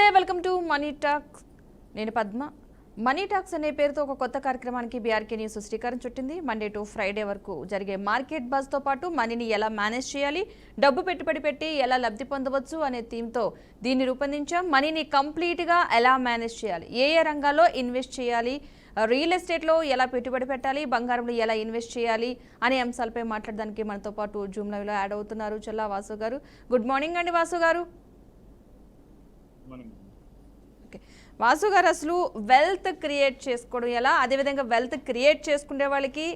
నమస్తే, welcome to money talks. నేను Padma. Money talks అనే పేరుతో ఒక కొత్త కార్యక్రమానికి బీఆర్కే న్యూస్ శ్రీకారం చుట్టింది. మండే టు ఫ్రైడే వరకు జరిగే మార్కెట్ బజ్తో పాటు మనీని ఎలా మేనేజ్ చేయాలి, డబ్బు పెట్టుబడి పెట్టి ఎలా లబ్ధి పొందవచ్చు అనే థీమ్తో దీన్ని రూపొందించాం. మనీని కంప్లీట్గా ఎలా మేనేజ్ చేయాలి, ఏ రంగాల్లో ఇన్వెస్ట్ చేయాలి, రియల్ ఎస్టేట్లో ఎలా పెట్టుబడి పెట్టాలి, బంగారంలో ఎలా ఇన్వెస్ట్ చేయాలి అనే అంశాలపై మాట్లాడడానికి మనతో పాటు జూమ్ లైవ్లో యాడ్ అవుతున్నారు చల్లా వాసు గారు. గుడ్ మార్నింగ్ అండి వాసు గారు. వాసు గారు, అసలు వెల్త్ క్రియేట్ చేసుకోవడం ఎలా, అదేవిధంగా వెల్త్ క్రియేట్ చేసుకునే వాళ్ళకి,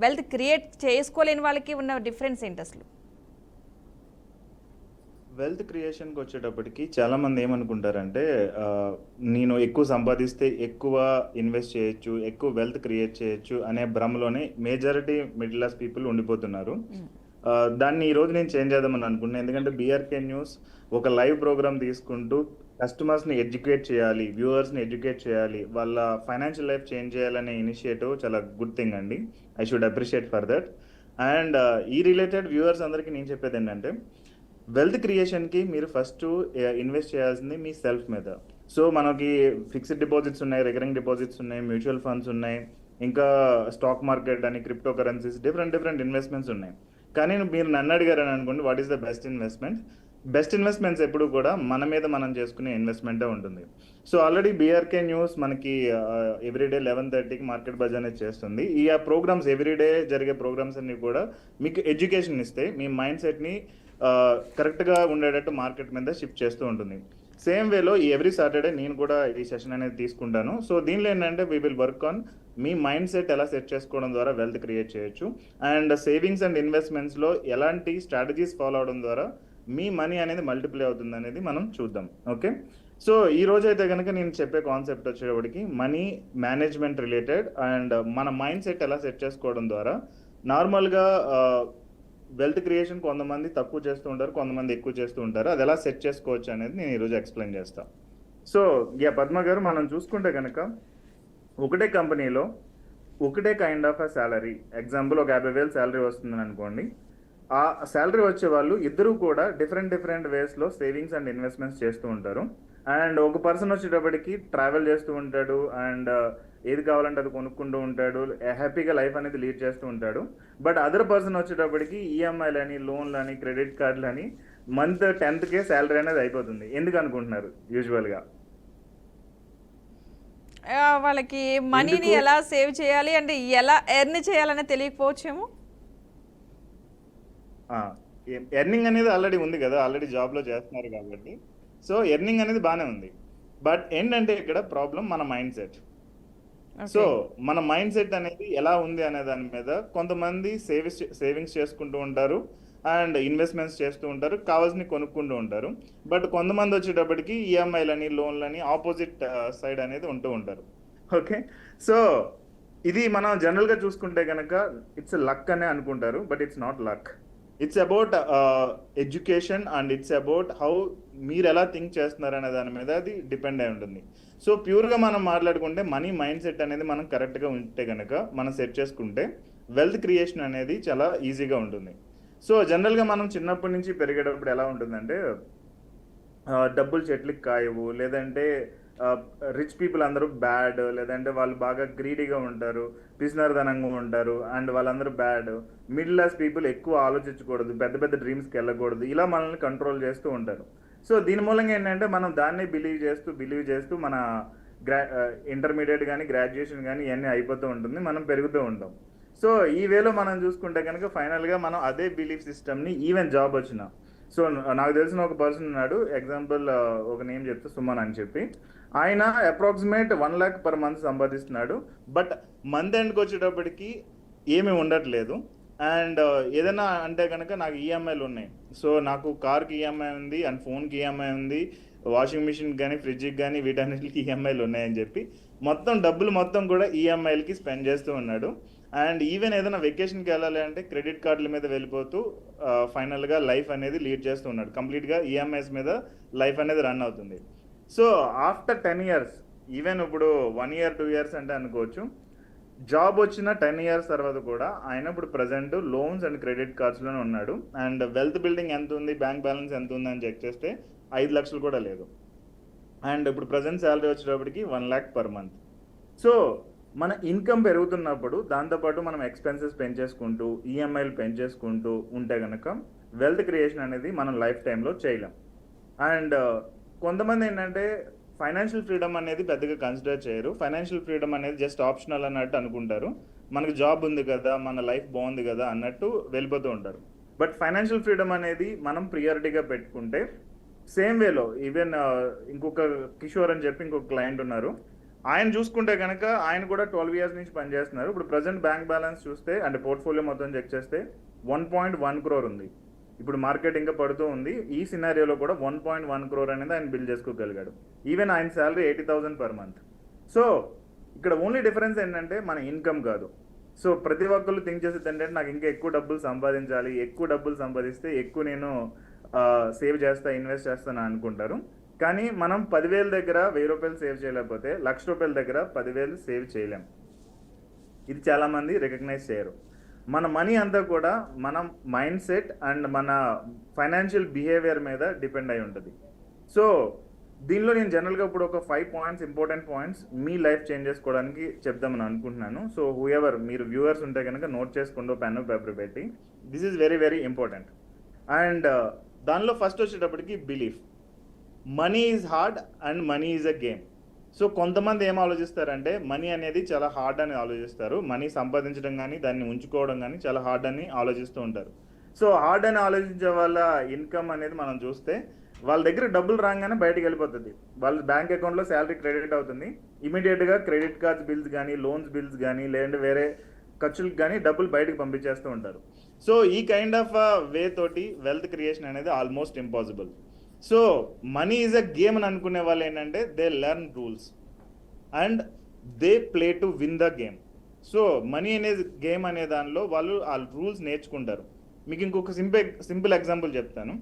వెల్త్ క్రియేట్ చేసుకోలేని వాళ్ళకి ఉన్న డిఫరెన్స్ ఏంటి అసలు? వెల్త్ క్రియేషన్కి వచ్చేటప్పటికి చాలామంది ఏమనుకుంటారంటే నేను ఎక్కువ సంపాదిస్తే ఎక్కువ ఇన్వెస్ట్ చేయొచ్చు, ఎక్కువ వెల్త్ క్రియేట్ చేయొచ్చు అనే భ్రమలోనే మేజారిటీ మిడిల్ క్లాస్ పీపుల్ ఉండిపోతున్నారు. దాన్ని ఈరోజు నేను చేంజ్ చేద్దామని అనుకున్నాను. ఎందుకంటే బీఆర్కే న్యూస్ ఒక లైవ్ ప్రోగ్రామ్ తీసుకుంటూ కస్టమర్స్ని ఎడ్యుకేట్ చేయాలి, వ్యూవర్స్ని ఎడ్యుకేట్ చేయాలి, వాళ్ళ ఫైనాన్షియల్ లైఫ్ చేంజ్ చేయాలనే ఇనిషియేటివ్ చాలా గుడ్ థింగ్ అండి. I should appreciate for that. And ఈ రిలేటెడ్ వ్యూవర్స్ అందరికీ నేను చెప్పేది ఏంటంటే, వెల్త్ క్రియేషన్కి మీరు ఫస్ట్ ఇన్వెస్ట్ చేయాల్సింది మీ సెల్ఫ్ మీద. సో మనకి ఫిక్స్డ్ డిపాజిట్స్ ఉన్నాయి, రికరింగ్ డిపాజిట్స్ ఉన్నాయి, మ్యూచువల్ ఫండ్స్ ఉన్నాయి, ఇంకా స్టాక్ మార్కెట్ అని, క్రిప్టో కరెన్సీస్, డిఫరెంట్ ఇన్వెస్ట్మెంట్స్ ఉన్నాయి. కానీ మీరు నన్ను అడిగారని అనుకోండి, what is the best investment? Best investments ఎప్పుడు కూడా మన మీద మనం చేసుకునే ఇన్వెస్ట్మెంటే ఉంటుంది. సో ఆల్రెడీ బీఆర్కే న్యూస్ మనకి ఎవ్రీడే 11:30కి మార్కెట్ బజ్ అనేది చేస్తుంది. ఈ ప్రోగ్రామ్స్ ఎవ్రీడే జరిగే ప్రోగ్రామ్స్ అన్ని కూడా మీకు ఎడ్యుకేషన్ ఇస్తే మీ మైండ్ సెట్ని కరెక్ట్గా ఉండేటట్టు మార్కెట్ మీద షిఫ్ట్ చేస్తూ ఉంటుంది. సేమ్ వేలో ఎవ్రీ సాటర్డే నేను కూడా ఈ సెషన్ అనేది తీసుకుంటాను. సో దీనిలో ఏంటంటే we will work on me mind set ఎలా సెట్ చేసుకోవడం ద్వారా వెల్త్ క్రియేట్ చేయొచ్చు, అండ్ సేవింగ్స్ అండ్ ఇన్వెస్ట్మెంట్స్లో ఎలాంటి స్ట్రాటజీస్ ఫాలో అవడం ద్వారా మీ మనీ అనేది మల్టిప్లై అవుతుంది అనేది మనం చూద్దాం. ఓకే, సో ఈ రోజు అయితే కనుక నేను చెప్పే కాన్సెప్ట్ వచ్చేటప్పటికి మనీ మేనేజ్మెంట్ రిలేటెడ్, అండ్ మన మైండ్ సెట్ ఎలా సెట్ చేసుకోవడం ద్వారా నార్మల్గా వెల్త్ క్రియేషన్ కొంతమంది తక్కువ చేస్తూ ఉంటారు, కొంతమంది ఎక్కువ చేస్తూ ఉంటారు. అది ఎలా సెట్ చేసుకోవచ్చు అనేది నేను ఈరోజు ఎక్స్ప్లెయిన్ చేస్తాను. సో పద్మ గారు, మనం చూసుకుంటే కనుక ఒకటే కంపెనీలో ఒకటే kind of a salary, example ఒక 50,000 శాలరీ వస్తుందని అనుకోండి. ఆ శాలరీ వచ్చే వాళ్ళు ఇద్దరు కూడా డిఫరెంట్ వేస్లో సేవింగ్స్ అండ్ ఇన్వెస్ట్మెంట్స్ చేస్తూ ఉంటారు. అండ్ ఒక పర్సన్ వచ్చేటప్పటికి ట్రావెల్ చేస్తూ ఉంటాడు, అండ్ ఏది కావాలంటే అది కొనుక్కుంటూ ఉంటాడు, హ్యాపీగా లైఫ్ అనేది లీడ్ చేస్తూ ఉంటాడు. బట్ అదర్ పర్సన్ వచ్చేటప్పటికి ఈఎంఐలని, లోన్లని, క్రెడిట్ కార్డులని మంత్ 10th శాలరీ అనేది అయిపోతుంది. ఎందుకు అనుకుంటున్నారు? యూజువల్గా వాళ్ళకి మనీని ఎలా సేవ్ చేయాలి అంటే ఎలా ఎర్న్ చేయాలనే తెలియకపోవచ్చేమో. ఎర్నింగ్ అనేది ఆల్రెడీ ఉంది కదా, ఆల్రెడీ జాబ్లో చేస్తున్నారు కాబట్టి సో ఎర్నింగ్ అనేది బాగానే ఉంది. బట్ ఏంటంటే ఇక్కడ ప్రాబ్లం మన మైండ్ సెట్. సో మన మైండ్ సెట్ అనేది ఎలా ఉంది అనే దాని మీద కొంతమంది సేవింగ్స్ చేసుకుంటూ ఉంటారు, అండ్ ఇన్వెస్ట్మెంట్స్ చేస్తూ ఉంటారు, కావాల్సిన కొనుక్కుంటూ ఉంటారు. బట్ కొంతమంది వచ్చేటప్పటికి ఈఎంఐలని, లోన్లని ఆపోజిట్ సైడ్ అనేది ఉంటూ ఉంటారు. ఓకే, సో ఇది మనం జనరల్గా చూసుకుంటే కనుక ఇట్స్ లక్ అనే అనుకుంటారు, but it's not luck. It's about education, and it's about how మీరు ఎలా థింక్ చేస్తున్నారు అనే దాని మీద అది డిపెండ్ అయి ఉంటుంది. సో ప్యూర్గా మనం మాట్లాడుకుంటే మనీ మైండ్ సెట్ అనేది మనం కరెక్ట్గా ఉంటే కనుక, మనం సెట్ చేసుకుంటే వెల్త్ క్రియేషన్ అనేది చాలా ఈజీగా ఉంటుంది. సో జనరల్గా మనం చిన్నప్పటి నుంచి పెరిగేటప్పుడు ఎలా ఉంటుందంటే, డబ్బులు చెట్లకి కాయవు, లేదంటే రిచ్ పీపుల్ అందరూ బ్యాడ్, లేదంటే వాళ్ళు బాగా గ్రీడీగా ఉంటారు, పిసినార్దనంగా ఉంటారు, అండ్ వాళ్ళందరూ బ్యాడ్. మిడిల్ క్లాస్ పీపుల్ ఎక్కువ ఆలోచించకూడదు, పెద్ద డ్రీమ్స్కి వెళ్ళకూడదు, ఇలా మనల్ని కంట్రోల్ చేస్తూ ఉంటారు. సో దీని మూలంగా ఏంటంటే మనం దాన్ని బిలీవ్ చేస్తూ మన ఇంటర్మీడియట్ కానీ, గ్రాడ్యుయేషన్ కానీ ఇవన్నీ అయిపోతూ ఉంటుంది, మనం పెరుగుతూ ఉంటాం. సో ఈ వేలో మనం చూసుకుంటే కనుక ఫైనల్గా మనం అదే బిలీఫ్ సిస్టమ్ని ఈవెన్ జాబ్ వచ్చిన, సో నాకు తెలిసిన ఒక పర్సన్ ఉన్నాడు, ఎగ్జాంపుల్ ఒక నేమ్ చెప్తే సుమన్ అని చెప్పి, ఆయన అప్రాక్సిమేట్ 1 lakh per month సంపాదిస్తున్నాడు. బట్ మంత్ ఎండ్కి వచ్చేటప్పటికి ఏమీ ఉండట్లేదు. అండ్ ఏదైనా అంటే కనుక నాకు ఈఎంఐలు ఉన్నాయి, సో నాకు కార్కి ఈఎంఐ ఉంది, అండ్ ఫోన్కి ఈఎంఐ ఉంది, వాషింగ్ మిషన్కి కానీ, ఫ్రిడ్జ్కి కానీ, వీటన్నిటికి ఈఎంఐలు ఉన్నాయని చెప్పి డబ్బులు మొత్తం కూడా ఈఎంఐలకి స్పెండ్ చేస్తూ ఉన్నాడు. అండ్ ఈవెన్ ఏదైనా వెకేషన్కి వెళ్ళాలి అంటే క్రెడిట్ కార్డుల మీద వెళ్ళిపోతూ ఫైనల్గా లైఫ్ అనేది లీడ్ చేస్తూ ఉన్నాడు. కంప్లీట్గా ఈఎంఐస్ మీద లైఫ్ అనేది రన్ అవుతుంది. సో ఆఫ్టర్ 10 years, ఈవెన్ ఇప్పుడు 1 year 2 years అంటే అనుకోవచ్చు, జాబ్ వచ్చిన 10 years తర్వాత కూడా ఆయన ఇప్పుడు ప్రజెంట్ లోన్స్ అండ్ క్రెడిట్ కార్డ్స్లోనే ఉన్నాడు. అండ్ వెల్త్ బిల్డింగ్ ఎంత ఉంది, బ్యాంక్ బ్యాలెన్స్ ఎంత ఉంది అని చెక్ చేస్తే 5 లక్షలు కూడా లేదు. అండ్ ఇప్పుడు ప్రజెంట్ శాలరీ వచ్చేటప్పటికి 1 lakh పర్ మంత్. సో మన ఇన్కమ్ పెరుగుతున్నప్పుడు దాంతోపాటు మనం ఎక్స్పెన్సెస్ పెంచేసుకుంటూ ఈఎంఐలు పెంచేసుకుంటూ ఉంటే కనుక వెల్త్ క్రియేషన్ అనేది మనం లైఫ్ టైంలో చేయలేం. అండ్ కొంతమంది ఏంటంటే ఫైనాన్షియల్ ఫ్రీడమ్ అనేది పెద్దగా కన్సిడర్ చేయరు. ఫైనాన్షియల్ ఫ్రీడమ్ అనేది జస్ట్ ఆప్షనల్ అన్నట్టు అనుకుంటారు. మనకు జాబ్ ఉంది కదా, మన లైఫ్ బాగుంది కదా అన్నట్టు వెళ్ళిపోతూ ఉంటారు. బట్ ఫైనాన్షియల్ ఫ్రీడమ్ అనేది మనం ప్రియారిటీగా పెట్టుకుంటే సేమ్ వేలో ఈవెన్ ఇంకొక కిషోర్ అని చెప్పి ఇంకొక క్లయింట్ ఉన్నారు. ఆయన చూసుకుంటే కనుక ఆయన కూడా 12 years నుంచి పనిచేస్తున్నారు. ఇప్పుడు ప్రజెంట్ బ్యాంక్ బ్యాలెన్స్ చూస్తే అంటే పోర్ట్ఫోలియో మొత్తం చెక్ చేస్తే 1.1 crore ఉంది. ఇప్పుడు మార్కెట్ ఇంకా పడుతూ ఉంది. ఈ సినారియోలో కూడా 1.1 crore అనేది ఆయన బిల్ చేసుకోగలిగాడు. ఈవెన్ ఆయన శాలరీ 80,000 పర్ మంత్. సో ఇక్కడ ఓన్లీ డిఫరెన్స్ ఏంటంటే మన ఇన్కమ్ కాదు. సో ప్రతి ఒక్కళ్ళు థింక్ చేసేది ఏంటంటే నాకు ఇంకా ఎక్కువ డబ్బులు సంపాదించాలి, ఎక్కువ డబ్బులు సంపాదిస్తే ఎక్కువ నేను సేవ్ చేస్తా, ఇన్వెస్ట్ చేస్తాను అనుకుంటారు. కానీ మనం 10,000 దగ్గర 1,000 రూపాయలు సేవ్ చేయలేకపోతే 1,00,000 రూపాయల దగ్గర 10,000 సేవ్ చేయలేం. ఇది చాలామంది రికగ్నైజ్ చేయరు. మన మనీ అంతా కూడా మన మైండ్ సెట్ అండ్ మన ఫైనాన్షియల్ బిహేవియర్ మీద డిపెండ్ అయి ఉంటుంది. సో దీనిలో నేను జనరల్గా ఇప్పుడు ఒక 5 points ఇంపార్టెంట్ పాయింట్స్ మీ లైఫ్ చేంజ్ చేసుకోవడానికి చెప్దామని అనుకుంటున్నాను. సో హూఎవర్ మీరు వ్యూవర్స్ ఉంటే కనుక నోట్ చేసుకోండి పెన్ పేపర్ పెట్టి. This is very very important. And దానిలో ఫస్ట్ వచ్చేటప్పటికి belief. Money is hard and money is a game. So కొంతమంది ఏం ఆలోచిస్తారంటే మనీ అనేది చాలా హార్డ్ అని ఆలోచిస్తారు. మనీ సంపాదించడం కానీ దాన్ని ఉంచుకోవడం కానీ చాలా హార్డ్ అని ఆలోచిస్తూ ఉంటారు. సో హార్డ్ అని ఆలోచించే వాళ్ళ ఇన్కమ్ అనేది మనం చూస్తే వాళ్ళ దగ్గర డబ్బులు రాగానే బయటకు వెళ్ళిపోతుంది. వాళ్ళ బ్యాంక్ అకౌంట్లో శాలరీ క్రెడిట్ అవుతుంది. ఇమీడియట్గా క్రెడిట్ కార్డ్స్ బిల్స్ కానీ లోన్స్ బిల్స్ కానీ లేదంటే వేరే ఖర్చులకు కానీ డబ్బులు బయటకు పంపించేస్తూ ఉంటారు. సో ఈ కైండ్ ఆఫ్ వే తోటి వెల్త్ క్రియేషన్ అనేది almost impossible. So money is a game అని అనుకునే వాళ్ళు ఏంటంటే they learn rules and they play to win the game. So money అనేది గేమ్ అనే దానిలో వాళ్ళు ఆ రూల్స్ నేర్చుకుంటారు. మీకు ఇంకొక సింపుల్ ఎగ్జాంపుల్ చెప్తాను.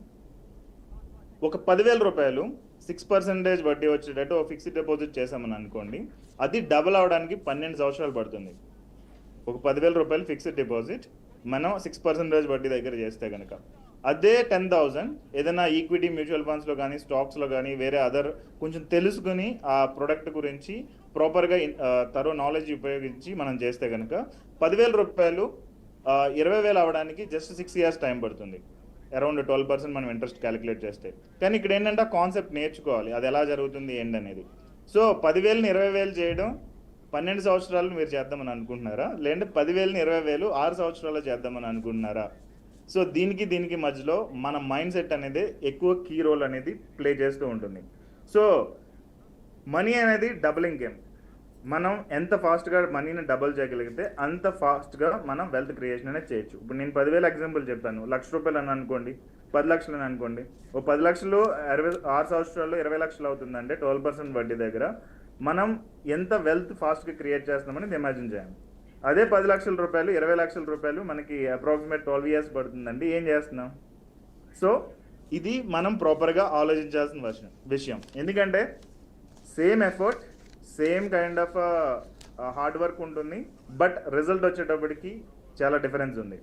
ఒక 10,000 రూపాయలు 6% వడ్డీ వచ్చేటట్టు ఫిక్స్డ్ డిపాజిట్ చేసామని అనుకోండి. అది డబుల్ అవడానికి 12 సంవత్సరాలు పడుతుంది. ఒక 10,000 రూపాయలు ఫిక్స్డ్ డిపాజిట్ మనం 6% వడ్డీ దగ్గర చేస్తే కనుక అదే 10,000 ఏదైనా ఈక్విటీ మ్యూచువల్ ఫండ్స్లో కానీ స్టాక్స్లో కానీ వేరే అదర్ కొంచెం తెలుసుకుని ఆ ప్రోడక్ట్ గురించి ప్రాపర్గా తరో నాలెడ్జ్ ఉపయోగించి మనం చేస్తే కనుక 10,000 రూపాయలు 20,000 అవ్వడానికి జస్ట్ 6 years టైం పడుతుంది. అరౌండ్ 12% మనం ఇంట్రెస్ట్ క్యాలిక్యులేట్ చేస్తే. కానీ ఇక్కడ ఏంటంటే కాన్సెప్ట్ నేర్చుకోవాలి, అది ఎలా జరుగుతుంది ఏంటి అనేది. సో 10,000ని 20,000 చేయడం 12 సంవత్సరాలు మీరు చేద్దామని అనుకుంటున్నారా, లేదంటే 10,000ని 20,000 6 సంవత్సరాలు చేద్దామని అనుకుంటున్నారా? సో దీనికి మధ్యలో మన మైండ్ సెట్ అనేది ఎక్కువ కీ రోల్ అనేది ప్లే చేస్తూ ఉంటుంది. సో మనీ అనేది డబులింగ్ గేమ్. మనం ఎంత ఫాస్ట్గా మనీని డబుల్ చేయగలిగితే అంత ఫాస్ట్గా మనం వెల్త్ క్రియేషన్ అనేది చేయొచ్చు. ఇప్పుడు నేను 10,000 ఎగ్జాంపుల్ చెప్పాను. 1,00,000 రూపాయలు అని అనుకోండి, 10 లక్షలు అని అనుకోండి. ఓ 10 లక్షలు 6 సంవత్సరాల్లో 20 లక్షలు అవుతుందంటే 12% వడ్డీ దగ్గర మనం ఎంత వెల్త్ ఫాస్ట్గా క్రియేట్ చేస్తున్నామని ఇమాజిన్ చేయాలి. అదే 10 లక్షల రూపాయలు 20 లక్షల రూపాయలు మనకి అప్రాక్సిమేట్ 12 years పడుతుందండి. ఏం చేస్తున్నాం? సో ఇది మనం ప్రాపర్గా ఆలోచించాల్సిన విషయం. ఎందుకంటే same effort, same kind of hard work ఉంటుంది, బట్ రిజల్ట్ వచ్చేటప్పటికి చాలా డిఫరెన్స్ ఉంది.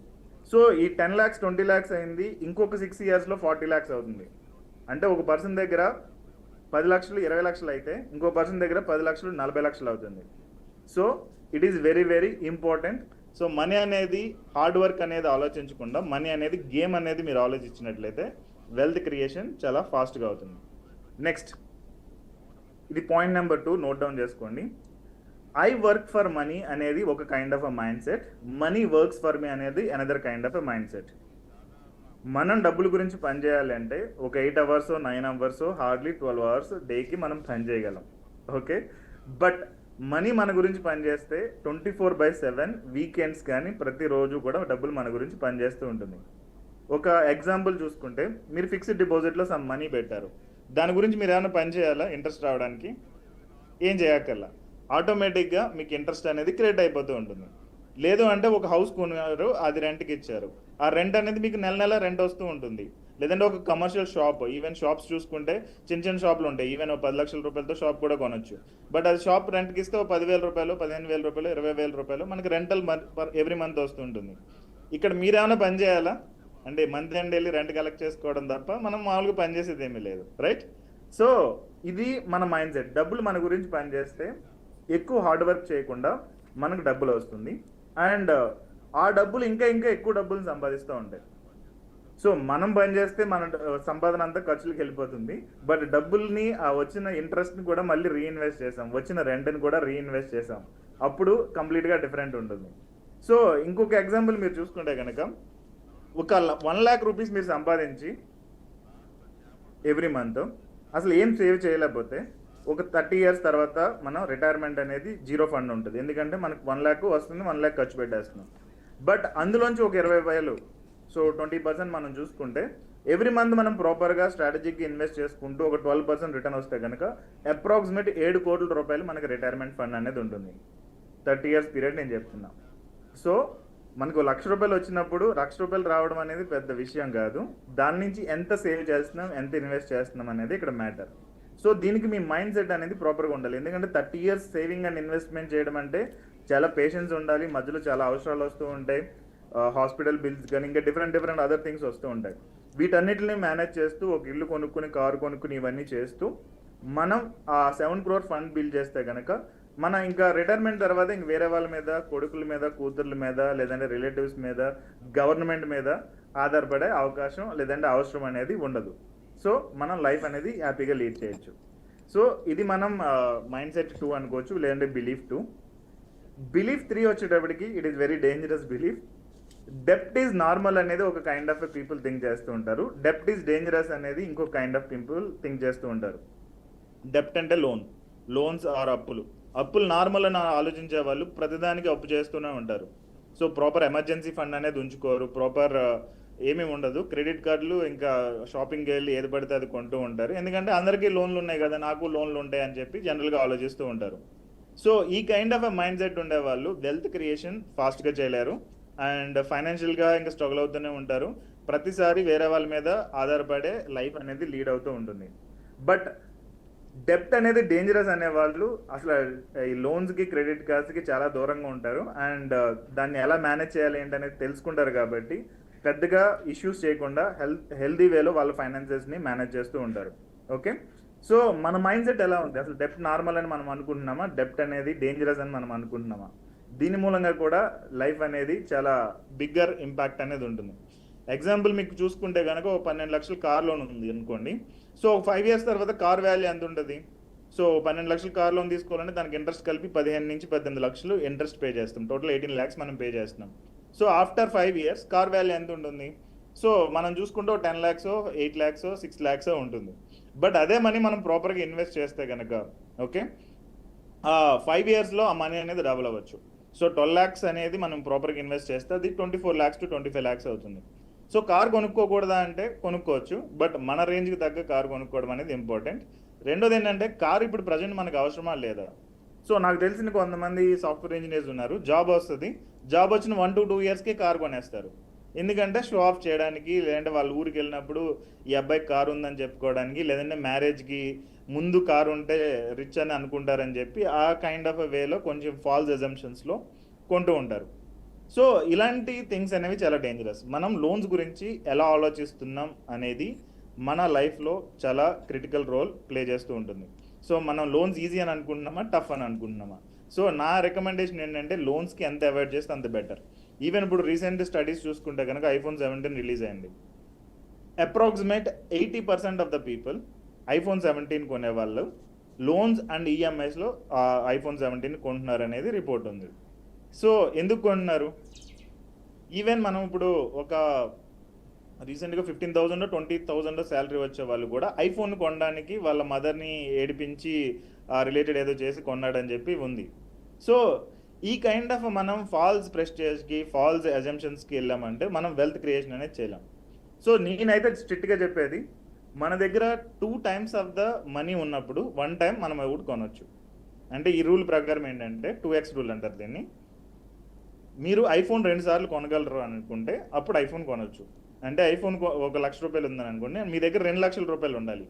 సో ఈ 10 lakhs 20 lakhs అయింది, ఇంకొక 6 yearsలో 40 lakhs అవుతుంది. అంటే ఒక పర్సన్ దగ్గర 10 లక్షలు 20 లక్షలు అయితే ఇంకో పర్సన్ దగ్గర 10 లక్షలు 40 లక్షలు అవుతుంది. So it is very very important. So money అనేది హార్డ్ వర్క్ అనేది ఆలోచించకుండా మనీ అనేది గేమ్ అనేది మీరు ఆలోచించినట్లయితే వెల్త్ క్రియేషన్ చాలా ఫాస్ట్గా అవుతుంది. నెక్స్ట్, ఇది పాయింట్ నెంబర్ 2 నోట్ డౌన్ చేసుకోండి. ఐ వర్క్ ఫర్ మనీ అనేది ఒక kind of a mindset, money works for me అనేది another kind of a mindset. మనం డబ్బుల గురించి పనిచేయాలి అంటే ఒక 8 hours 9 hours హార్డ్లీ 12 hours డేకి మనం పని చేయగలం. ఓకే, బట్ మనీ మన గురించి పనిచేస్తే 24/7 వీకెండ్స్ కానీ ప్రతిరోజు కూడా డబ్బులు మన గురించి పనిచేస్తూ ఉంటుంది. ఒక ఎగ్జాంపుల్ చూసుకుంటే మీరు ఫిక్స్డ్ డిపాజిట్లో సమ్ మనీ పెట్టారు. దాని గురించి మీరు ఏమైనా పని చేయాలా? ఇంట్రెస్ట్ రావడానికి ఏం చేయక్కర్లా, ఆటోమేటిక్గా మీకు ఇంట్రెస్ట్ అనేది క్రియేట్ అయిపోతూ ఉంటుంది. లేదు అంటే ఒక హౌస్ కొన్నారు, అది రెంట్కి ఇచ్చారు, ఆ రెంట్ అనేది మీకు నెల నెల రెంట్ వస్తూ ఉంటుంది. లేదంటే ఒక కమర్షియల్ షాప్, ఈవెన్ షాప్స్ చూసుకుంటే చిన్న షాపులు ఉంటాయి, ఈవెన్ 10 లక్షల రూపాయలతో షాప్ కూడా కొనొచ్చు. బట్ అది షాప్ రెంట్కి ఇస్తే 10,000 రూపాయలు 15,000 రూపాయలు 20,000 రూపాయలు మనకి రెంటల్ ఎవ్రీ మంత్ వస్తుంటుంది. ఇక్కడ మీరేమైనా పని చేయాలా అంటే మంత్ ఎండ్ వెళ్ళి రెంట్ కలెక్ట్ చేసుకోవడం తప్ప మనం మామూలుగా పని చేసేది ఏమీ లేదు, రైట్? సో ఇది మన మైండ్ సెట్. డబ్బులు మన గురించి పనిచేస్తే ఎక్కువ హార్డ్ వర్క్ చేయకుండా మనకు డబ్బులు వస్తుంది. అండ్ ఆ డబ్బులు ఇంకా ఇంకా ఎక్కువ డబ్బులు సంపాదిస్తూ ఉంటాయి. సో మనం పని చేస్తే మన సంపాదన అంతా ఖర్చులకు వెళ్ళిపోతుంది. బట్ డబ్బుల్ని ఆ వచ్చిన ఇంట్రెస్ట్ని కూడా మళ్ళీ రీఇన్వెస్ట్ చేసాం, వచ్చిన రెంట్ని కూడా రీఇన్వెస్ట్ చేసాం. అప్పుడు కంప్లీట్గా డిఫరెంట్ ఉంటుంది. సో ఇంకొక ఎగ్జాంపుల్ మీరు చూసుకుంటే కనుక ఒక 1 lakh రూపీస్ మీరు సంపాదించి ఎవ్రీ మంత్ అసలు ఏం సేవ్ చేయలేకపోతే ఒక 30 years తర్వాత మనం రిటైర్మెంట్ అనేది జీరో ఫండ్ ఉంటుంది. ఎందుకంటే మనకు 1 lakh వస్తుంది, 1 lakh ఖర్చు పెట్టేస్తున్నాం. బట్ అందులోంచి ఒక 20,000, సో 20% మనం చూసుకుంటే ఎవ్రీ మంత్ మనం ప్రాపర్గా స్ట్రాటజీకి ఇన్వెస్ట్ చేసుకుంటూ ఒక 12% రిటర్న్ వస్తే కనుక అప్రాక్సిమేట్ 7 కోట్ల రూపాయలు మనకి రిటైర్మెంట్ ఫండ్ అనేది ఉంటుంది. 30 years పీరియడ్ నేను చెప్తున్నా. సో మనకు ₹1,00,000 వచ్చినప్పుడు ₹1,00,000 రావడం అనేది పెద్ద విషయం కాదు. దాని నుంచి ఎంత సేవ్ చేస్తున్నాం, ఎంత ఇన్వెస్ట్ చేస్తున్నాం అనేది ఇక్కడ మ్యాటర్. సో దీనికి మీ మైండ్ సెట్ అనేది ప్రాపర్గా ఉండాలి. ఎందుకంటే 30 years సేవింగ్ అండ్ ఇన్వెస్ట్మెంట్ చేయడం అంటే చాలా పేషెన్స్ ఉండాలి. మధ్యలో చాలా అవసరాలు వస్తూ ఉంటాయి, హాస్పిటల్ బిల్స్ కానీ ఇంకా డిఫరెంట్ అదర్ థింగ్స్ వస్తూ ఉంటాయి. వీటన్నిటిని మేనేజ్ చేస్తూ ఒక ఇల్లు కొనుక్కుని, కారు కొనుక్కుని, ఇవన్నీ చేస్తూ మనం ఆ 7 crore ఫండ్ బిల్డ్ చేస్తే కనుక మన ఇంకా రిటైర్మెంట్ తర్వాత ఇంక వేరే వాళ్ళ మీద, కొడుకుల మీద, కూతుర్ల మీద, లేదంటే రిలేటివ్స్ మీద, గవర్నమెంట్ మీద ఆధారపడే అవకాశం లేదంటే అవసరం అనేది ఉండదు. సో మనం లైఫ్ అనేది హ్యాపీగా లీడ్ చేయొచ్చు. సో ఇది మనం మైండ్ సెట్ 2 అనుకోవచ్చు, లేదంటే బిలీఫ్ 2. బిలీఫ్ 3 వచ్చేటప్పటికి it is very dangerous belief. డెప్ట్ ఈజ్ నార్మల్ అనేది ఒక కైండ్ ఆఫ్ పీపుల్ థింక్ చేస్తూ ఉంటారు. డెప్ట్ ఈజ్ డేంజరస్ అనేది ఇంకో కైండ్ ఆఫ్ పీపుల్ థింక్ చేస్తూ ఉంటారు. డెప్ట్ అంటే లోన్స్ ఆర్ అప్పులు నార్మల్ అని ఆలోచించే వాళ్ళు ప్రతిదానికి అప్పు చేస్తూనే ఉంటారు. సో ప్రాపర్ ఎమర్జెన్సీ ఫండ్ అనేది ఉంచుకోరు, ప్రాపర్ ఏమీ ఉండదు. క్రెడిట్ కార్డులు ఇంకా షాపింగ్కి వెళ్ళి ఏది పడితే అది కొంటూ ఉంటారు. ఎందుకంటే అందరికీ లోన్లు ఉన్నాయి కదా, నాకు లోన్లు ఉంటాయి అని చెప్పి జనరల్గా ఆలోచిస్తూ ఉంటారు. సో ఈ కైండ్ ఆఫ్ మైండ్ సెట్ ఉండే వాళ్ళు వెల్త్ క్రియేషన్ ఫాస్ట్గా చేయలేరు అండ్ ఫైనాన్షియల్గా ఇంకా స్ట్రగుల్ అవుతూనే ఉంటారు. ప్రతిసారి వేరే వాళ్ళ మీద ఆధారపడే లైఫ్ అనేది లీడ్ అవుతూ ఉంటుంది. బట్ డెప్ట్ అనేది డేంజరస్ అనేవాళ్ళు అసలు ఈ లోన్స్కి, క్రెడిట్ కార్డ్స్కి చాలా దూరంగా ఉంటారు. అండ్ దాన్ని ఎలా మేనేజ్ చేయాలి ఏంటనేది తెలుసుకుంటారు కాబట్టి పెద్దగా ఇష్యూస్ చేయకుండా హెల్దీ వేలో వాళ్ళ ఫైనాన్సెస్ని మేనేజ్ చేస్తూ ఉంటారు. ఓకే, సో మన మైండ్ సెట్ ఎలా ఉంది? అసలు డెప్ట్ నార్మల్ అని మనం అనుకుంటున్నామా, డెప్ట్ అనేది డేంజరస్ అని మనం అనుకుంటున్నామా? దీని మూలంగా కూడా లైఫ్ అనేది చాలా బిగ్గర్ ఇంపాక్ట్ అనేది ఉంటుంది. ఎగ్జాంపుల్ మీకు చూసుకుంటే కనుక 12 లక్షల కార్ లోన్ ఉంది అనుకోండి. సో 5 years తర్వాత కార్ వాల్యూ ఎంత ఉంటుంది? సో 12 లక్షల కార్ లోన్ తీసుకోవాలంటే దానికి ఇంట్రెస్ట్ కలిపి 15 నుంచి 18 లక్షలు ఇంట్రెస్ట్ పే చేస్తాం. టోటల్ 18 lakhs మనం పే చేస్తున్నాం. So after 5 years car value ఎంత ఉంటుంది? సో మనం చూసుకుంటే 10 lakhs, 8 lakhs, 6 lakhs ఉంటుంది. బట్ అదే మనీ మనం ప్రాపర్గా ఇన్వెస్ట్ చేస్తే కనుక ఓకే 5 yearsలో ఆ మనీ అనేది డబుల్ అవ్వచ్చు. సో 12 lakhs అనేది మనం ప్రాపర్గా ఇన్వెస్ట్ చేస్తే అది 24 lakhs to 25 lakhs అవుతుంది. సో కార్ కొనుక్కోకూడదా అంటే కొనుక్కోవచ్చు, బట్ మన రేంజ్కి తగ్గ కార్ కొనుక్కోవడం అనేది ఇంపార్టెంట్. రెండోది ఏంటంటే కార్ ఇప్పుడు ప్రజెంట్ మనకు అవసరమా లేదా? సో నాకు తెలిసిన కొంతమంది సాఫ్ట్వేర్ ఇంజనీర్స్ ఉన్నారు, జాబ్ వస్తుంది, జాబ్ వచ్చిన 1 to 2 yearsకి కార్ కొనేస్తారు. ఎందుకంటే షో ఆఫ్ చేయడానికి, లేదంటే వాళ్ళ ఊరికి వెళ్ళినప్పుడు ఈ అబ్బాయికి కారు ఉందని చెప్పుకోవడానికి, లేదంటే మ్యారేజ్కి ముందు కారు ఉంటే రిచ్ అని అనుకుంటారని చెప్పి ఆ కైండ్ ఆఫ్ వేలో కొంచెం ఫాల్స్ అజంప్షన్స్లో కొంటూ ఉంటారు. సో ఇలాంటి థింగ్స్ అనేవి చాలా డేంజరస్. మనం లోన్స్ గురించి ఎలా ఆలోచిస్తున్నాం అనేది మన లైఫ్లో చాలా క్రిటికల్ రోల్ ప్లే చేస్తూ ఉంటుంది. సో మనం లోన్స్ ఈజీ అని అనుకుంటున్నామా, టఫ్ అని అనుకుంటున్నామా? సో నా రికమెండేషన్ ఏంటంటే లోన్స్కి ఎంత అవాయిడ్ చేస్తే అంత బెటర్. ఈవెన్ ఇప్పుడు రీసెంట్ స్టడీస్ చూసుకుంటే కనుక iPhone 17 రిలీజ్ అయింది. Approximate 80% of the people iPhone 17 కొనే వాళ్ళు లోన్స్ అండ్ ఈఎంఐస్లో iPhone 17 కొంటున్నారు అనేది రిపోర్ట్ ఉంది. సో ఎందుకు కొంటున్నారు? ఈవెన్ మనం ఇప్పుడు ఒక రీసెంట్గా 15,000 20,000 శాలరీ వచ్చే వాళ్ళు కూడా ఐఫోన్ కొనడానికి వాళ్ళ మదర్ని ఏడిపించి రిలేటెడ్ ఏదో చేసి కొన్నాడని చెప్పి ఉంది. సో ఈ కైండ్ ఆఫ్ మనం ఫాల్స్ ప్రెస్టేజ్కి, ఫాల్స్ అజంప్షన్స్కి వెళ్ళామంటే మనం వెల్త్ క్రియేషన్ అనేది చేయలేం. సో నేనైతే స్ట్రిక్ట్గా చెప్పేది, మన దగ్గర 2 times ఆఫ్ ద మనీ ఉన్నప్పుడు 1 time మనం ఒకటి కొనవచ్చు. అంటే ఈ రూల్ ప్రకారం ఏంటంటే 2x రూల్ అంటారు దీన్ని. మీరు ఐఫోన్ 2 సార్లు కొనగలరు అనుకుంటే అప్పుడు ఐఫోన్ కొనవచ్చు. అంటే ఐఫోన్ ₹1,00,000 ఉందని అనుకోండి, మీ దగ్గర ₹2,00,000 ఉండాలి.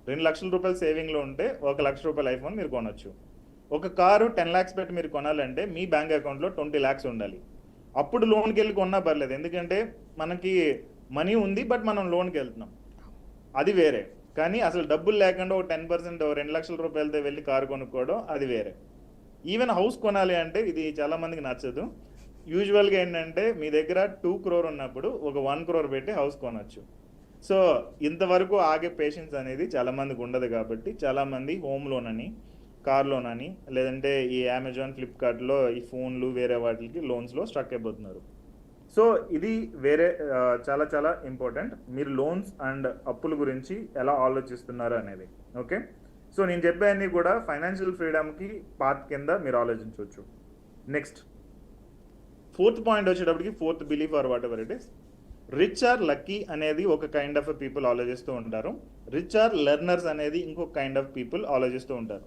₹2,00,000 సేవింగ్లో ఉంటే ₹1,00,000 ఐఫోన్ మీరు కొనవచ్చు. ఒక కారు 10 lakhs పెట్టి మీరు కొనాలంటే మీ బ్యాంక్ అకౌంట్లో 20 lakhs ఉండాలి. అప్పుడు లోన్కి వెళ్ళి కొన్నా పర్లేదు, ఎందుకంటే మనకి మనీ ఉంది బట్ మనం లోన్కి వెళ్తున్నాం, అది వేరే. కానీ అసలు డబ్బులు లేకుండా ఒక 10% 2 లక్షల రూపాయలతో వెళ్ళి కారు కొనుక్కోవడం అది వేరే. ఈవెన్ హౌస్ కొనాలి అంటే ఇది చాలా మందికి నచ్చదు. యూజువల్గా ఏంటంటే మీ దగ్గర 2 crore ఉన్నప్పుడు ఒక 1 crore పెట్టి హౌస్ కొనొచ్చు. సో ఇంతవరకు ఆగే పేషెన్స్ అనేది చాలా మందికి ఉండదు కాబట్టి చాలామంది హోమ్ లోన్ అని, కార్ లోన్ అని, లేదంటే ఈ అమెజాన్, ఫ్లిప్కార్ట్లో ఈ ఫోన్లు వేరే వాటికి లోన్స్లో స్ట్రక్ అయిపోతున్నారు. సో ఇది వేరే చాలా చాలా ఇంపార్టెంట్. మీరు లోన్స్ అండ్ అప్పుల గురించి ఎలా ఆలోచిస్తున్నారు అనేది. ఓకే, సో నేను చెప్పేవన్నీ కూడా ఫైనాన్షియల్ ఫ్రీడమ్కి పాత్ కింద మీరు ఆలోచించవచ్చు. నెక్స్ట్ 4th పాయింట్ వచ్చేటప్పటికి 4th belief or whatever it is, rich or lucky అనేది ఒక కైండ్ ఆఫ్ పీపుల్ ఆలోచిస్తూ ఉంటారు. రిచ్ ఆర్ లెర్నర్స్ అనేది ఇంకొక కైండ్ ఆఫ్ పీపుల్ ఆలోచిస్తూ ఉంటారు.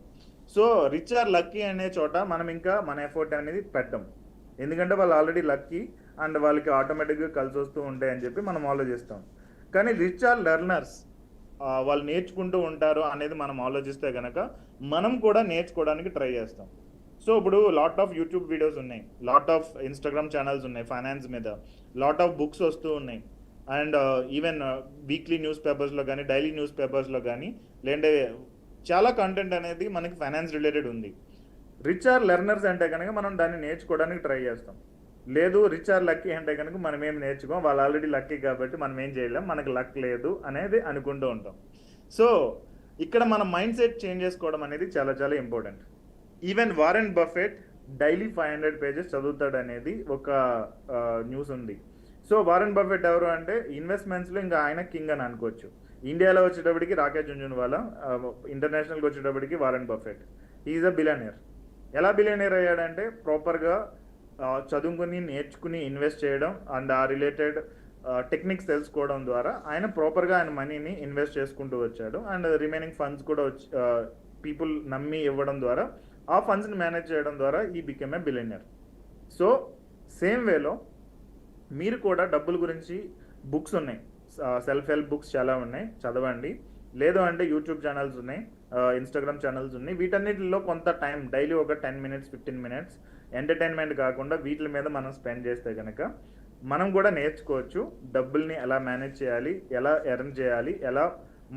సో రిచ్ ఆర్ లక్కీ అనే చోట మనం ఇంకా మన ఎఫర్ట్ అనేది పెట్టం, ఎందుకంటే వాళ్ళు ఆల్రెడీ లక్కీ అండ్ వాళ్ళకి ఆటోమేటిక్గా కలిసి వస్తూ ఉంటాయి అని చెప్పి మనం ఆలోచిస్తాం. కానీ రిచ్ ఆర్ లెర్నర్స్ వాళ్ళు నేర్చుకుంటూ ఉంటారు అనేది మనం ఆలోచిస్తే కనుక మనం కూడా నేర్చుకోవడానికి ట్రై చేస్తాం. సో ఇప్పుడు లాట్ ఆఫ్ యూట్యూబ్ వీడియోస్ ఉన్నాయి, లాట్ ఆఫ్ ఇన్స్టాగ్రామ్ ఛానల్స్ ఉన్నాయి ఫైనాన్స్ మీద, లాట్ ఆఫ్ బుక్స్ వస్తూ ఉన్నాయి, అండ్ ఈవెన్ వీక్లీ న్యూస్ పేపర్స్లో కానీ డైలీ న్యూస్ పేపర్స్లో కానీ లేదంటే చాలా కంటెంట్ అనేది మనకి ఫైనాన్స్ రిలేటెడ్ ఉంది. రిచ్ ఆర్ లెర్నర్స్ అంటే కనుక మనం దాన్ని నేర్చుకోవడానికి ట్రై చేస్తాం. లేదు రిచ్ ఆర్ లక్కీ అంటే కనుక మనం ఏం నేర్చుకోం, వాళ్ళు ఆల్రెడీ లక్కీ కాబట్టి మనం ఏం చేయలేం, మనకు లక్ లేదు అనేది అనుకుంటూ ఉంటాం. సో ఇక్కడ మన మైండ్ సెట్ చేంజ్ చేసుకోవడం అనేది చాలా చాలా important. Even Warren Buffett daily 500 pages చదువుతాడు అనేది ఒక న్యూస్ ఉంది. సో వారెన్ బఫెట్ ఎవరు అంటే ఇన్వెస్ట్మెంట్స్లో ఇంకా ఆయన కింగ్ అని అనుకోవచ్చు. ఇండియాలో వచ్చేటప్పటికి రాకేష్ జుంజున్వాలా, ఇంటర్నేషనల్కి వచ్చేటప్పటికి Warren Buffett. Is a billionaire. ఎలా బిలియనీర్ అయ్యాడంటే ప్రాపర్గా చదువుకుని నేర్చుకుని ఇన్వెస్ట్ చేయడం అండ్ ఆ రిలేటెడ్ టెక్నిక్స్ తెలుసుకోవడం ద్వారా ఆయన ప్రాపర్గా ఆయన మనీని ఇన్వెస్ట్ చేసుకుంటూ వచ్చాడు. అండ్ రిమైనింగ్ ఫండ్స్ కూడా పీపుల్ నమ్మి ఇవ్వడం ద్వారా ఆ ఫండ్స్ని మేనేజ్ చేయడం ద్వారా ఈ became a billionaire. So same వేలో మీరు కూడా డబ్బుల గురించి బుక్స్ ఉన్నాయి, సెల్ఫ్ హెల్ప్ బుక్స్ చాలా ఉన్నాయి, చదవండి. లేదు అంటే యూట్యూబ్ ఛానల్స్ ఉన్నాయి, ఇన్స్టాగ్రామ్ ఛానల్స్ ఉన్నాయి. వీటన్నిటిలో కొంత టైం డైలీ ఒక 10 minutes 15 minutes ఎంటర్టైన్మెంట్ కాకుండా వీటి మీద మనం స్పెండ్ చేస్తే కనుక మనం కూడా నేర్చుకోవచ్చు డబ్బుల్ని ఎలా మేనేజ్ చేయాలి, ఎలా ఎర్న్ చేయాలి, ఎలా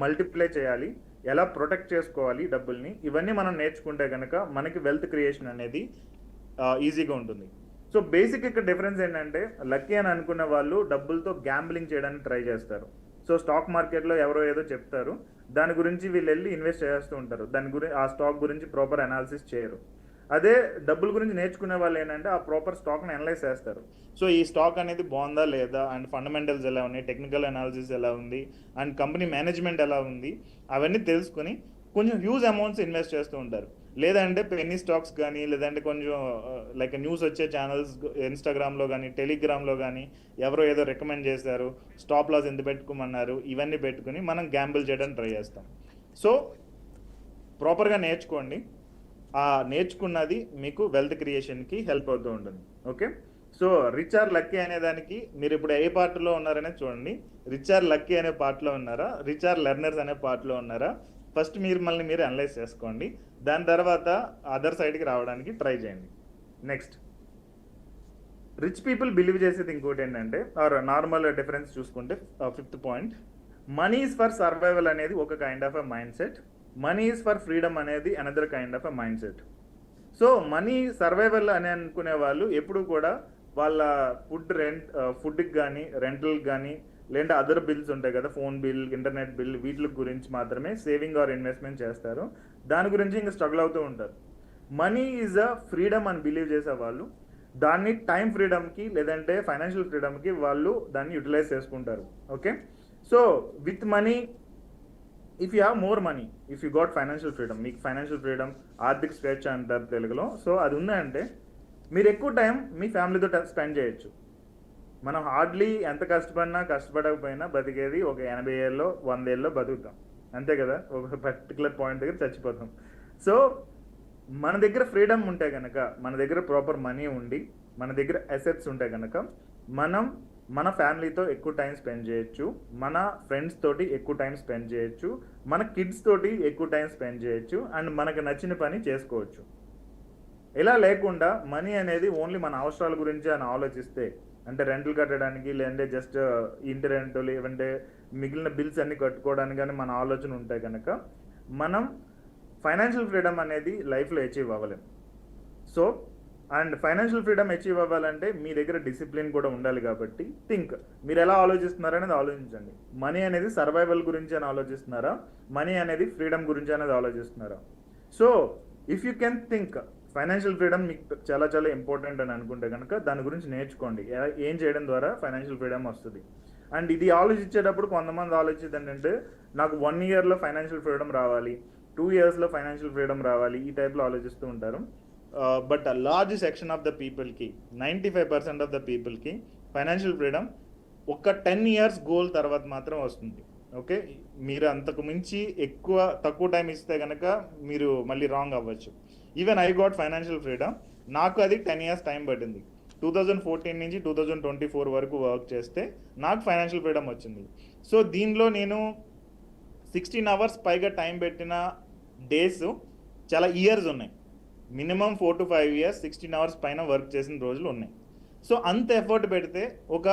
మల్టిప్లై చేయాలి, ఎలా ప్రొటెక్ట్ చేసుకోవాలి డబ్బుల్ని. ఇవన్నీ మనం నేర్చుకుంటే కనుక మనకి వెల్త్ క్రియేషన్ అనేది ఈజీగా ఉంటుంది. సో బేసిక్ ఇక్కడ డిఫరెన్స్ ఏంటంటే లక్కీ అని అనుకున్న వాళ్ళు డబ్బులతో గ్యాంబ్లింగ్ చేయడానికి ట్రై చేస్తారు. సో స్టాక్ మార్కెట్లో ఎవరో ఏదో చెప్తారు, దాని గురించి వీళ్ళు వెళ్ళి ఇన్వెస్ట్ చేస్తూ ఉంటారు, దాని గురించి ఆ స్టాక్ గురించి ప్రాపర్ అనాలిసిస్ చేయరు. అదే డబ్బుల గురించి నేర్చుకునే వాళ్ళు ఏంటంటే ఆ ప్రాపర్ స్టాక్ని అనలైజ్ చేస్తారు. సో ఈ స్టాక్ అనేది బాగుందా లేదా, అండ్ ఫండమెంటల్స్ ఎలా ఉన్నాయి, టెక్నికల్ అనాలిసిస్ ఎలా ఉంది, అండ్ కంపెనీ మేనేజ్మెంట్ ఎలా ఉంది, అవన్నీ తెలుసుకుని కొంచెం హ్యూజ్ అమౌంట్స్ ఇన్వెస్ట్ చేస్తూ ఉంటారు. లేదంటే పెన్నీ స్టాక్స్ కానీ లేదంటే కొంచెం లైక్ న్యూస్ వచ్చే ఛానల్స్ ఇన్స్టాగ్రామ్లో కానీ టెలిగ్రామ్లో కానీ ఎవరో ఏదో రికమెండ్ చేశారు, స్టాప్ లాస్ ఎంత పెట్టుకోమన్నారు, ఇవన్నీ పెట్టుకుని మనం గ్యాంబుల్ చేయడానికి ట్రై చేస్తాం. సో ప్రాపర్గా నేర్చుకోండి, ఆ నేర్చుకున్నది మీకు వెల్త్ క్రియేషన్కి హెల్ప్ అవుతూ ఉంటుంది. Okay, so rich or lucky అనే దానికి మీరు ఇప్పుడు ఏ పార్ట్లో ఉన్నారనే చూడండి. రిచ్ ఆర్ లక్కీ అనే పార్ట్లో ఉన్నారా, రిచ్ ఆర్ లెర్నర్స్ అనే పార్ట్లో ఉన్నారా? ఫస్ట్ మీరు అనలైజ్ చేసుకోండి, దాని తర్వాత అదర్ సైడ్కి రావడానికి ట్రై చేయండి. నెక్స్ట్, రిచ్ పీపుల్ బిలీవ్ చేసేది ఇంకోటి ఏంటంటే ఆర్ నార్మల్ డిఫరెన్స్ చూసుకుంటే 5th point, money is for survival అనేది ఒక kind of a mindset, money is for freedom అనేది another kind of a mindset. So money survival అని అనుకునే వాళ్ళు ఎప్పుడు కూడా వాళ్ళ ఫుడ్కి కానీ రెంటల్కి కానీ లేదంటే అదర్ బిల్స్ ఉంటాయి కదా, ఫోన్ బిల్, ఇంటర్నెట్ బిల్, వీటి గురించి మాత్రమే సేవింగ్ ఆర్ ఇన్వెస్ట్మెంట్ చేస్తారు. దాని గురించి ఇంకా స్ట్రగుల్ అవుతూ ఉంటారు. మనీ ఈజ్ అ ఫ్రీడమ్ అని బిలీవ్ చేసే వాళ్ళు దాన్ని టైం ఫ్రీడమ్కి లేదంటే ఫైనాన్షియల్ ఫ్రీడమ్కి వాళ్ళు దాన్ని యూటిలైజ్ చేసుకుంటారు. Okay, so with money if you have more money, if you got financial freedom, మీకు ఫైనాన్షియల్ ఫ్రీడమ్ ఆర్థిక స్వేచ్ఛ అంటారు తెలుగులో. సో అది ఉందంటే మీరు ఎక్కువ టైం మీ ఫ్యామిలీతో స్పెండ్ చేయొచ్చు. మనం హార్డ్లీ ఎంత కష్టపడకపోయినా బతికేది ఒక 80 ఏళ్ళలో 100 ఏళ్ళలో బతుకుతాం, అంతే కదా, ఒక పర్టికులర్ పాయింట్ దగ్గర చచ్చిపోతాం. సో మన దగ్గర ఫ్రీడమ్ ఉంటే కనుక, మన దగ్గర ప్రాపర్ మనీ ఉండి మన దగ్గర అసెట్స్ ఉంటే కనుక మనం మన ఫ్యామిలీతో ఎక్కువ టైం స్పెండ్ చేయొచ్చు, మన ఫ్రెండ్స్ తోటి ఎక్కువ టైం స్పెండ్ చేయొచ్చు, మన కిడ్స్ తోటి ఎక్కువ టైం స్పెండ్ చేయొచ్చు, అండ్ మనకు నచ్చిన పని చేసుకోవచ్చు. ఇలా లేకుండా మనీ అనేది ఓన్లీ మన అవసరాల గురించి అని ఆలోచిస్తే, అంటే రెంట్లు కట్టడానికి, లేదంటే జస్ట్ ఇంటి రెంట్, లేదంటే మిగిలిన బిల్స్ అన్ని కట్టుకోవడానికి కానీ మన ఆలోచన ఉంటాయి కనుక మనం ఫైనాన్షియల్ ఫ్రీడమ్ అనేది లైఫ్లో అచీవ్ అవ్వలేం. So and financial freedom achieve అవ్వాలంటే మీ దగ్గర డిసిప్లిన్ కూడా ఉండాలి. కాబట్టి మీరు ఎలా ఆలోచిస్తున్నారనేది ఆలోచించండి. మనీ అనేది సర్వైవల్ గురించి అని ఆలోచిస్తున్నారా, మనీ అనేది ఫ్రీడమ్ గురించి అనేది ఆలోచిస్తున్నారా? So if you can think financial freedom మీకు చాలా చాలా ఇంపార్టెంట్ అని అనుకుంటే కనుక దాని గురించి నేర్చుకోండి. ఏం చేయడం ద్వారా ఫైనాన్షియల్ ఫ్రీడమ్ వస్తుంది. అండ్ ఇది ఆలోచించేటప్పుడు కొంతమంది ఆలోచించేది ఏంటంటే నాకు 1 yearలో ఫైనాన్షియల్ ఫ్రీడమ్ రావాలి, 2 yearsలో ఫైనాన్షియల్ ఫ్రీడమ్ రావాలి, ఈ టైప్లో ఆలోచిస్తూ ఉంటారు. But large section of the పీపుల్కి, 95% ఆఫ్ ద పీపుల్కి ఫైనాన్షియల్ ఫ్రీడమ్ ఒక 10 years గోల్ తర్వాత మాత్రం వస్తుంది. ఓకే, మీరు అంతకు మించి తక్కువ టైం ఇస్తే కనుక మీరు మళ్ళీ రాంగ్ అవ్వచ్చు. Even I got financial freedom, నాకు అది 10 years టైం పట్టింది. 2014 నుంచి 2024 వరకు వర్క్ చేస్తే నాకు ఫైనాన్షియల్ ఫ్రీడమ్ వచ్చింది. సో దీనిలో నేను 16 hours పైగా టైం పెట్టిన డేస్ చాలా ఇయర్స్ ఉన్నాయి. మినిమం 4 to 5 years 16 hours పైన వర్క్ చేసిన రోజులు ఉన్నాయి. సో అంత ఎఫర్ట్ పెడితే ఒక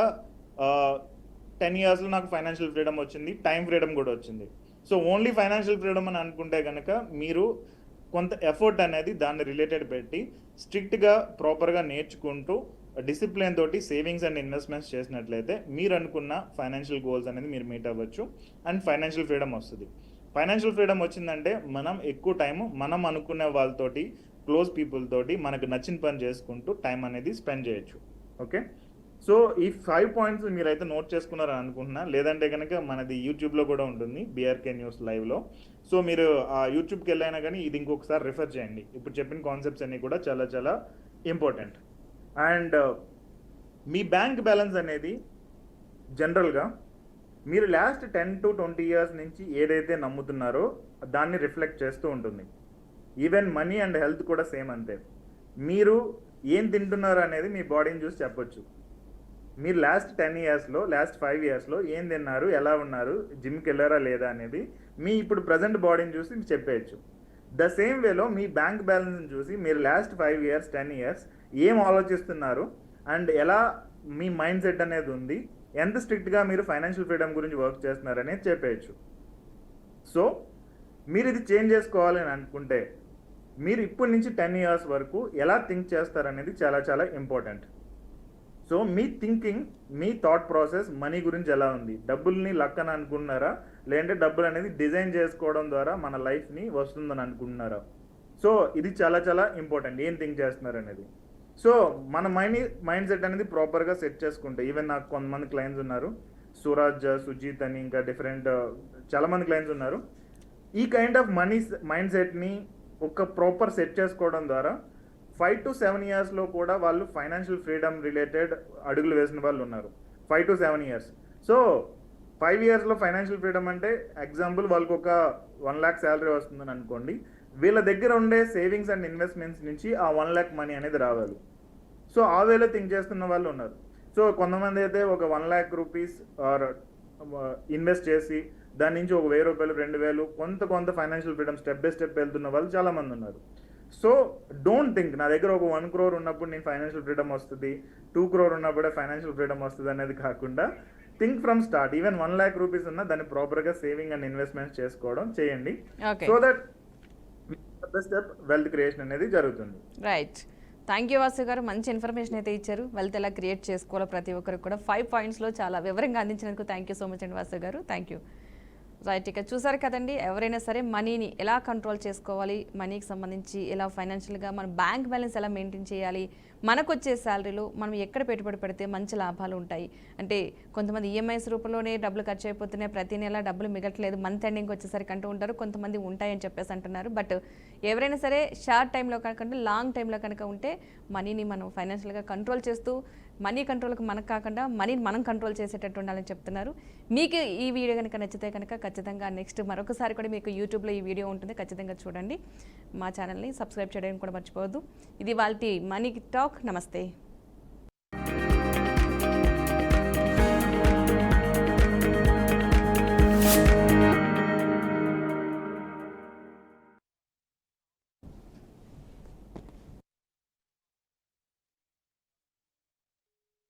10 yearsలో నాకు ఫైనాన్షియల్ ఫ్రీడమ్ వచ్చింది, టైం ఫ్రీడమ్ కూడా వచ్చింది. సో ఓన్లీ ఫైనాన్షియల్ ఫ్రీడమ్ అని అనుకుంటే కనుక మీరు కొంత ఎఫర్ట్ అనేది దాన్ని రిలేటెడ్ పెట్టి స్ట్రిక్ట్గా ప్రాపర్గా నేర్చుకుంటూ డిసిప్లిన్ తోటి సేవింగ్స్ అండ్ ఇన్వెస్ట్మెంట్స్ చేసినట్లయితే మీరు అనుకున్న ఫైనాన్షియల్ గోల్స్ అనేది మీరు మీట్ అవ్వచ్చు అండ్ ఫైనాన్షియల్ ఫ్రీడమ్ వస్తుంది. ఫైనాన్షియల్ ఫ్రీడమ్ వచ్చిందంటే మనం ఎక్కువ టైము మనం అనుకునే వాళ్ళతోటి, క్లోజ్ పీపుల్ తోటి మనకు నచ్చిన పని చేసుకుంటూ టైం అనేది స్పెండ్ చేయొచ్చు. ఓకే, సో ఈ 5 points మీరైతే నోట్ చేసుకున్నారని అనుకుంటున్నా. లేదంటే కనుక మనది యూట్యూబ్లో కూడా ఉంటుంది, బీఆర్కే న్యూస్ లైవ్లో. సో మీరు ఆ యూట్యూబ్కి వెళ్ళైనా కానీ ఇది ఇంకొకసారి రిఫర్ చేయండి. ఇప్పుడు చెప్పిన కాన్సెప్ట్స్ అన్నీ కూడా చాలా చాలా important. And me bank balance అనేది జనరల్గా మీరు లాస్ట్ 10 to 20 years నుంచి ఏదైతే నమ్ముతున్నారో దాన్ని రిఫ్లెక్ట్ చేస్తూ ఉంటుంది. ఈవెన్ మనీ అండ్ హెల్త్ కూడా సేమ్ అంతే. మీరు ఏం తింటున్నారు అనేది మీ బాడీని చూసి చెప్పొచ్చు. మీరు లాస్ట్ 10 yearsలో, లాస్ట్ 5 yearsలో ఏం తిన్నారు, ఎలా ఉన్నారు, జిమ్కి వెళ్ళారా లేదా అనేది మీ ఇప్పుడు ప్రజెంట్ బాడీని చూసి చెప్పేయచ్చు. ద సేమ్ వేలో మీ బ్యాంక్ బ్యాలెన్స్ని చూసి మీరు లాస్ట్ 5 years 10 years ఏం ఆలోచిస్తున్నారు అండ్ ఎలా మీ మైండ్ సెట్ అనేది ఉంది, ఎంత స్ట్రిక్ట్గా మీరు ఫైనాన్షియల్ ఫ్రీడమ్ గురించి వర్క్ చేస్తున్నారు అనేది చెప్పేయచ్చు. సో మీరు ఇది చేంజ్ చేసుకోవాలని అనుకుంటే మీరు ఇప్పటి నుంచి 10 years వరకు ఎలా థింక్ చేస్తారనేది చాలా చాలా ఇంపార్టెంట్. సో మీ థింకింగ్, మీ థాట్ ప్రాసెస్ మనీ గురించి ఎలా ఉంది, డబ్బుల్ని లక్ అని అనుకుంటున్నారా, లేదంటే డబ్బులు అనేది డిజైన్ చేసుకోవడం ద్వారా మన లైఫ్ని వస్తుందని అనుకుంటున్నారా? సో ఇది చాలా చాలా ఇంపార్టెంట్, ఏం థింక్ చేస్తున్నారు అనేది. సో మన మైండ్ సెట్ అనేది ప్రాపర్గా సెట్ చేసుకుంటే, ఈవెన్ నాకు కొంతమంది క్లయింట్స్ ఉన్నారు, సూరజ్, సుజిత్ అని ఇంకా డిఫరెంట్ చాలామంది క్లయింట్స్ ఉన్నారు. ఈ కైండ్ ఆఫ్ మనీ మైండ్ సెట్ని ఒక ప్రాపర్ సెట్ చేసుకోవడం ద్వారా 5 to 7 yearsలో కూడా వాళ్ళు ఫైనాన్షియల్ ఫ్రీడమ్ రిలేటెడ్ అడుగులు వేసిన వాళ్ళు ఉన్నారు. 5 to 7 years. సో 5 yearsలో ఫైనాన్షియల్ ఫ్రీడమ్ అంటే ఎగ్జాంపుల్ వాళ్ళకి ఒక 1 lakh శాలరీ వస్తుందని అనుకోండి. వీళ్ళ దగ్గర ఉండే సేవింగ్స్ అండ్ ఇన్వెస్ట్మెంట్స్ నుంచి ఆ 1 lakh మనీ అనేది రావాలి. సో ఆ వేలో థింక్ చేస్తున్న వాళ్ళు ఉన్నారు. సో కొంతమంది అయితే ఒక 1 lakh రూపీస్ ఆర్ ఇన్వెస్ట్ చేసి దాని నుంచి ఒక 1000 రూపాయలు, 2000 కొంత financial freedom step by step వెళ్తున్న వాళ్ళు చాలామంది ఉన్నారు. సో డోంట్ థింక్ నా దగ్గర ఒక 1 crore ఉన్నప్పుడు నేను ఫైనాన్షియల్ ఫ్రీడమ్ వస్తుంది, 2 crore ఉన్నప్పుడే ఫైనాన్షియల్ ఫ్రీడమ్ వస్తుంది అనేది కాకుండా think from start. Even 1 lakh rupees ఉన్నా దాన్ని ప్రాపర్గా సేవింగ్ అండ్ ఇన్వెస్ట్మెంట్స్ చేసుకోవడం చేయండి. So that step wealth creation అనేది జరుగుతుంది. రైట్, థ్యాంక్ యూ వాసు గారు, మంచి ఇన్ఫర్మేషన్ అయితే ఇచ్చారు. వెల్త్ ఎలా క్రియేట్ చేసుకోవాలో ప్రతి ఒక్కరికి కూడా 5 pointsలో చాలా వివరంగా అందించినందుకు థ్యాంక్ యూ సో మచ్ అండి వాసు గారు. Thank you. రైట్, ఇక చూసారు కదండి, ఎవరైనా సరే మనీని ఎలా కంట్రోల్ చేసుకోవాలి, మనీకి సంబంధించి ఎలా ఫైనాన్షియల్గా మన బ్యాంక్ బ్యాలెన్స్ ఎలా మెయింటైన్ చేయాలి, మనకు వచ్చే శాలరీలో మనం ఎక్కడ పెట్టుబడి పెడితే మంచి లాభాలు ఉంటాయి. అంటే కొంతమంది ఈఎంఐస్ రూపంలోనే డబ్బులు ఖర్చు అయిపోతున్నాయి, ప్రతి నెల డబ్బులు మిగలట్లేదు, మంత్ ఎండింగ్ వచ్చేసరికి అంటూ ఉంటారు, కొంతమంది ఉంటాయని చెప్పేసి అంటున్నారు. బట్ ఎవరైనా సరే షార్ట్ టైంలో కాకుండా లాంగ్ టైంలో కనుక ఉంటే మనీని మనం ఫైనాన్షియల్గా కంట్రోల్ చేస్తూ మనీ కంట్రోల్కి మనకు కాకుండా మనీని మనం కంట్రోల్ చేసేటట్టు ఉండాలని చెప్తున్నారు. మీకు ఈ వీడియో కనుక నచ్చితే కనుక ఖచ్చితంగా నెక్స్ట్ మరొకసారి కూడా మీకు యూట్యూబ్లో ఈ వీడియో ఉంటుంది, ఖచ్చితంగా చూడండి. మా ఛానల్ని సబ్స్క్రైబ్ చేయడానికి కూడా మర్చిపోవద్దు. ఇది వాళ్ళ మనీ టాక్. నమస్తే.